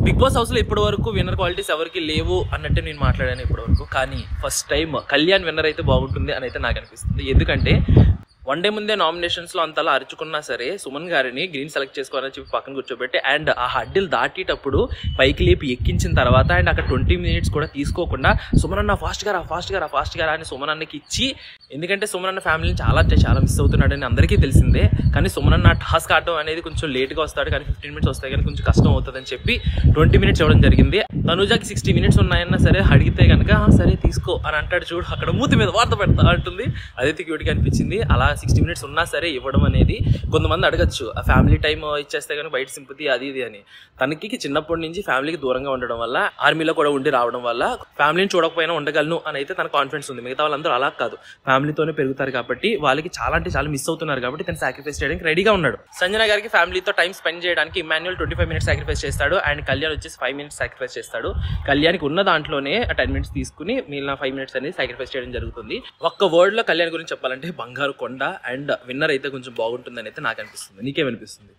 Big boss house లో ఇప్పటి వరకు విన్నర్ క్వాలిటీస్ ఎవరికి లేవు అన్నట్టే నేను మాట్లాడాను ఇప్పటి వరకు. కానీ ఫస్ట్ టైం కళ్యాణ్ విన్నర్ అయితే బాగుంటుంది అని అయితే నాకు అనిపిస్తుంది. ఎందుకంటే వన్ డే ముందే నామినేషన్స్ లో అంతలా అరుచుకున్నా సరే సుమన్ గారిని గ్రీన్ సెలెక్ట్ చేసుకోవాలని చెప్పి పక్కన కూర్చోబెట్టి అండ్ ఆ హడ్డిల్ దాటేటప్పుడు పైకి లేపి ఎక్కించిన తర్వాత అండ్ అక్కడ 20 minutes కూడా తీసుకోకుండా సుమన్ అన్న ఫాస్ట్ గా అని సుమన్ అన్నకి ఇచ్చి, ఎందుకంటే సుమన్ అన్న ఫ్యామిలీని చాలా అంటే చాలా మిస్ అవుతున్నాడని అందరికీ తెలిసిందే. కానీ సుమన్ అన్న టాస్క్ ఆడడం అనేది కొంచెం లేట్గా వస్తాడు, కానీ 15 minutes వస్తాయి కానీ కొంచెం కష్టం అవుతుందని చెప్పి 20 minutes ఇవ్వడం జరిగింది. తనుజాకి 60 minutes ఉన్నాయన్నా సరే అడిగితే కనుక సరే తీసుకో అని అంటాడు. చూడు అక్కడ మూతి మీద వార్త పెడతా అంటుంది, అదైతే క్యూట్గా అనిపించింది. అలా 60 minutes ఉన్నా సరే ఇవ్వడం అనేది కొంతమంది అడగచ్చు, ఆ ఫ్యామిలీ టైం ఇచ్చేస్తే కానీ బయట సింపతి అది ఇది అని. తనకి చిన్నప్పటి నుంచి ఫ్యామిలీకి దూరంగా ఉండడం వల్ల, ఆర్మీలో కూడా ఉండి రావడం వల్ల ఫ్యామిలీని చూడకపోయినా ఉండగలను అని అయితే తన కాన్ఫిడెన్స్ ఉంది. మిగతా వాళ్ళందరూ అలా కాదు, ఫ్యామిలీతోనే పెరుగుతారు కాబట్టి వాళ్ళకి చాలా అంటే చాలా మిస్ అవుతున్నారు కాబట్టి తను సాక్రిఫైస్ చేయడానికి రెడీగా ఉన్నాడు. సంజన గారికి ఫ్యామిలీతో టైం స్పెండ్ చేయడానికి ఇమాన్యుయల్ 25 minutes సాక్రిఫైస్ చేస్తాడు అండ్ కళ్యాణ్ వచ్చేసి 5 minutes సాక్రిఫైస్ చేస్తాడు. కళ్యాణ్కి ఉన్న దాంట్లోనే 10 minutes తీసుకుని మిగిలిన 5 minutes అనేది సాక్రిఫైస్ చేయడం జరుగుతుంది. ఒక్క వర్డ్ లో కళ్యాణ్ గురించి చెప్పాలంటే బంగారు కొండ అండ్ విన్నర్ అయితే కొంచెం బాగుంటుందని అయితే నాకు అనిపిస్తుంది. నీకేమనిపిస్తుంది?